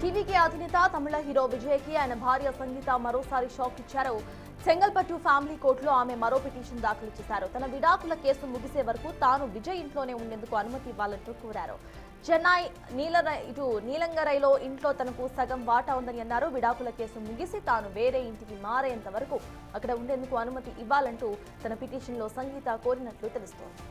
టీవీకి అధినేత తమిళ హీరో విజయ్ కి ఆయన భార్య సంగీత మరోసారి షాక్ ఇచ్చారు. చెంగల్పట్టు ఫ్యామిలీ కోర్టులో ఆమె మరో పిటిషన్ దాఖలు చేశారు. తన విడాకుల కేసు ముగిసే వరకు తాను విజయ్ ఇంట్లోనే ఉండేందుకు అనుమతి ఇవ్వాలంటూ కోరారు. చెన్నై నీలంగరైలో ఇంట్లో తనకు సగం వాటా ఉందని అన్నారు. విడాకుల కేసు ముగిసి తాను వేరే ఇంటికి మారేంత వరకు అక్కడ ఉండేందుకు అనుమతి ఇవ్వాలంటూ తన పిటిషన్లో సంగీత కోరినట్లు తెలుస్తోంది.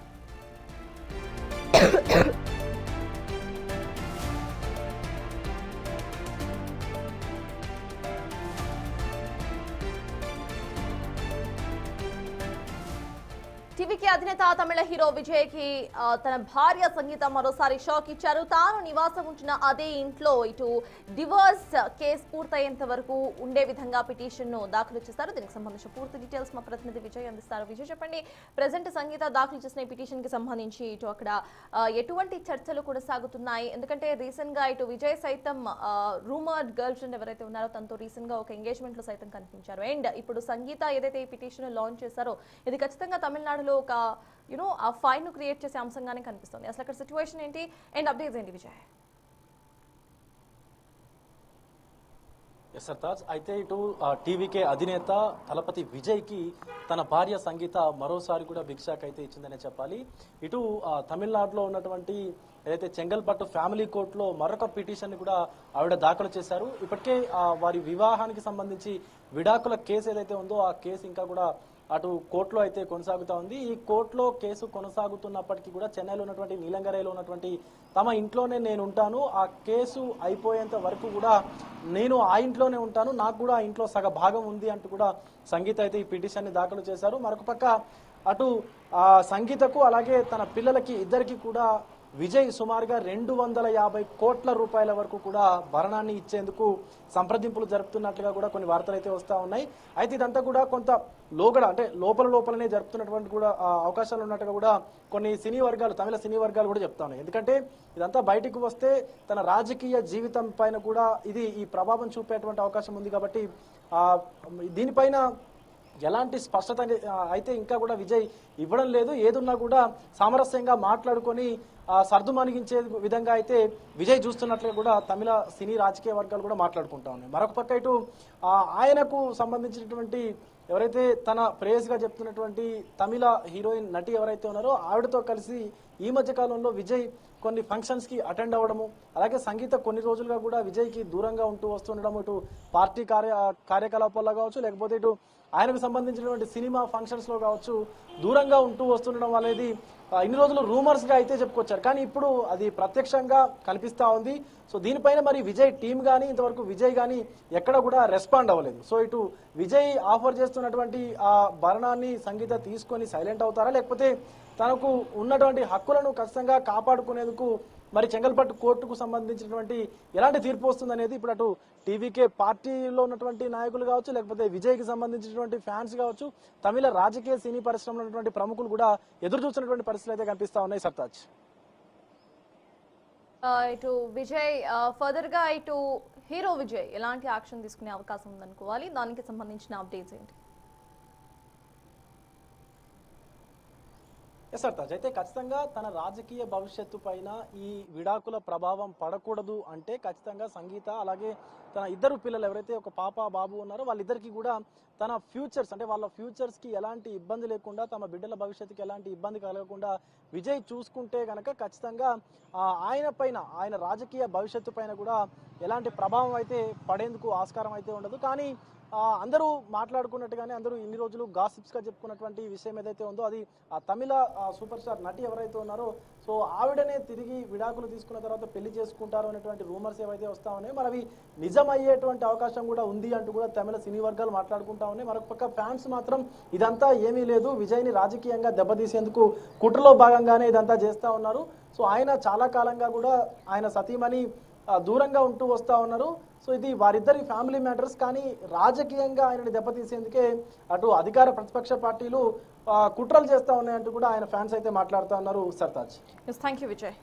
టీవీకి అధినేత తమిళ హీరో విజయ్ కి తన భార్య సంగీత మరోసారి షాక్ ఇచ్చారు. తాను నివాసం ఉంచిన అదే ఇంట్లో డివోర్స్ కేసు పూర్తయ్యేంత వరకు ఉండే విధంగా పిటిషన్ ను దాఖలు చేశారు. దీనికి సంబంధించిన పూర్తి డీటెయిల్స్ మా ప్రతినిధి విజయ్ అందిస్తారు. విజయ్ చెప్పండి, ప్రెసెంట్ సంగీత దాఖలు చేసిన పిటిషన్ కి సంబంధించి అక్కడ ఎటువంటి చర్చలు కొనసాగుతున్నాయి? ఎందుకంటే రీసెంట్ గా విజయ్ సైతం రూమర్డ్ గర్ల్ ఫ్రెండ్ ఎవరైతే ఉన్నారో తనతో రీసెంట్ గా ఒక ఎంగేజ్మెంట్ లో సైతం కనిపించారు. అండ్ ఇప్పుడు సంగీత ఏదైతే ఈ పిటిషన్ లాంచ్ చేశారో ఇది ఖచ్చితంగా తమిళనాడులో ఒక ఆ ఫైన్ ను క్రియేట్ చేసే అంశంగానే కనిపిస్తుంది. అసలు అక్కడ సిచ్యువేషన్ ఏంటి అండ్ అప్డేట్స్ ఏంటి విజయ్? అయితే ఇటు టీవీకే అధినేత తలపతి విజయ్ కి తన భార్య సంగీత మరోసారి కూడా బిగ్ షాక్ అయితే ఇచ్చిందనే చెప్పాలి. ఇటు తమిళనాడులో ఉన్నటువంటి ఏదైతే చెంగల్పట్టు ఫ్యామిలీ కోర్టులో మరొక పిటిషన్ కూడా ఆవిడ దాఖలు చేశారు. ఇప్పటికే వారి వివాహానికి సంబంధించి విడాకుల కేసు ఏదైతే ఉందో ఆ కేసు ఇంకా కూడా అటు కోర్టులో అయితే కొనసాగుతూ ఉంది. ఈ కోర్టులో కేసు కొనసాగుతున్నప్పటికీ కూడా చెన్నైలో ఉన్నటువంటి నీలంగరైలో ఉన్నటువంటి తమ ఇంట్లోనే నేను ఉంటాను, ఆ కేసు అయిపోయేంత వరకు కూడా నేను ఆ ఇంట్లోనే ఉంటాను, నాకు కూడా ఆ ఇంట్లో సగ భాగం ఉంది అంటూ కూడా సంగీత అయితే ఈ పిటిషన్ని దాఖలు చేశారు. మరొక పక్క అటు సంగీతకు అలాగే తన పిల్లలకి ఇద్దరికి కూడా విజయ్ సుమారుగా 250 కోట్ల రూపాయల వరకు కూడా భరణాన్ని ఇచ్చేందుకు సంప్రదింపులు జరుపుతున్నట్లుగా కూడా కొన్ని వార్తలు అయితే వస్తూ ఉన్నాయి. అయితే ఇదంతా కూడా కొంత లోగడ అంటే లోపలనే జరుపుతున్నటువంటి కూడా అవకాశాలు ఉన్నట్టుగా కూడా కొన్ని తమిళ సినీ వర్గాలు కూడా చెప్తా ఉన్నాయి. ఎందుకంటే ఇదంతా బయటకు వస్తే తన రాజకీయ జీవితం పైన కూడా ఇది ఈ ప్రభావం చూపేటువంటి అవకాశం ఉంది. కాబట్టి దీనిపైన ఎలాంటి స్పష్టత అయితే ఇంకా కూడా విజయ్ ఇవ్వడం లేదు. ఏదున్నా కూడా సామరస్యంగా మాట్లాడుకొని సర్దుమణిగించే విధంగా అయితే విజయ్ చూస్తున్నట్లుగా కూడా తమిళ సినీ రాజకీయ వర్గాలు కూడా మాట్లాడుకుంటా ఉన్నాయి. మరొక పక్క ఇటు ఆయనకు సంబంధించినటువంటి ఎవరైతే తన ప్రేయస్గా చెప్తున్నటువంటి తమిళ హీరోయిన్ నటి ఎవరైతే ఉన్నారో ఆవిడతో కలిసి ఈ మధ్య కాలంలో విజయ్ కొన్ని ఫంక్షన్స్కి అటెండ్ అవ్వడము, అలాగే సంగీత కొన్ని రోజులుగా కూడా విజయ్కి దూరంగా ఉంటూ వస్తుండడం, ఇటు పార్టీ కార్యకలాపాల్లో కావచ్చు, లేకపోతే ఇటు ఆయనకు సంబంధించినటువంటి సినిమా ఫంక్షన్స్లో కావచ్చు దూరంగా ఉంటూ వస్తుండడం అనేది ఇన్ని రోజులు రూమర్స్గా అయితే చెప్పుకొచ్చారు. కానీ ఇప్పుడు అది ప్రత్యక్షంగా కనిపిస్తూ ఉంది. సో దీనిపైన మరి విజయ్ టీం కానీ ఇంతవరకు విజయ్ కానీ ఎక్కడ కూడా రెస్పాండ్ అవ్వలేదు. సో ఇటు విజయ్ ఆఫర్ చేస్తున్నటువంటి ఆ భరణాన్ని సంగీత తీసుకొని సైలెంట్ అవుతారా, లేకపోతే తనకు ఉన్నటువంటి హక్కులను ఖచ్చితంగా కాపాడుకునేందుకు మరి చెంగల్పట్టు కోర్టుకు సంబంధించినటువంటి ఎలాంటి తీర్పు వస్తుంది అనేది ఇప్పుడు అటు టీవీకే పార్టీలో ఉన్నటువంటి నాయకులు కావచ్చు, లేకపోతే విజయ్కి సంబంధించినటువంటి ఫ్యాన్స్ కావచ్చు, తమిళ రాజకీయ సినీ పరిశ్రమలో ఉన్నటువంటి ప్రముఖులు కూడా ఎదురు చూస్తున్నటువంటి పరిస్థితులు అయితే కనిపిస్తా ఉన్నాయి. సర్తాజ్ ఇటు విజయ్ ఫర్దర్ గా హీరో విజయ్ ఎలాంటి యాక్షన్ తీసుకునే అవకాశం ఉందనుకోవాలి, దానికి సంబంధించిన అప్డేట్స్ ఏంటి? సర్తాజ్ అయితే ఖచ్చితంగా తన రాజకీయ భవిష్యత్తు పైన ఈ విడాకుల ప్రభావం పడకూడదు అంటే ఖచ్చితంగా సంగీత అలాగే తన ఇద్దరు పిల్లలు ఎవరైతే ఒక పాప బాబు ఉన్నారో వాళ్ళిద్దరికి కూడా తన ఫ్యూచర్స్ అంటే వాళ్ళ ఫ్యూచర్స్కి ఎలాంటి ఇబ్బంది లేకుండా, తమ బిడ్డల భవిష్యత్తుకి ఎలాంటి ఇబ్బంది కలగకుండా విజయ్ చూసుకుంటే కనుక ఖచ్చితంగా ఆయన రాజకీయ భవిష్యత్తు పైన కూడా ఎలాంటి ప్రభావం అయితే పడేందుకు ఆస్కారం అయితే ఉండదు. కానీ అందరూ మాట్లాడుకున్నట్టుగానే అందరూ ఇన్ని రోజులు గాసిప్స్ గా చెప్పుకున్నటువంటి విషయం ఏదైతే ఉందో అది ఆ తమిళ సూపర్ స్టార్ నటి ఎవరైతే ఉన్నారో సో ఆవిడనే తిరిగి విడాకులు తీసుకున్న తర్వాత పెళ్లి చేసుకుంటారు అనేటువంటి రూమర్స్ ఏవైతే వస్తా ఉన్నాయి, మరి అవి నిజమయ్యేటువంటి అవకాశం కూడా ఉంది అంటూ కూడా తమిళ సినీ వర్గాలు మాట్లాడుకుంటా ఉన్నాయి. మరొక పక్క ఫ్యాన్స్ మాత్రం ఇదంతా ఏమీ లేదు, విజయ్ని రాజకీయంగా దెబ్బతీసేందుకు కుట్రలో భాగంగానే ఇదంతా చేస్తా ఉన్నారు. సో ఆయన చాలా కాలంగా కూడా ఆయన సతీమణి దూరంగా ఉంటూ వస్తూ ఉన్నారు. సో ఇది వారిద్దరి ఫ్యామిలీ మ్యాటర్స్. కానీ రాజకీయంగా ఆయనని దెబ్బతీసేందుకే అటు అధికార ప్రతిపక్ష పార్టీలు కుట్రలు చేస్తూ ఉన్నాయంటూ కూడా ఆయన ఫ్యాన్స్ అయితే మాట్లాడుతూ ఉన్నారు. Sartaj, thank you Vijay.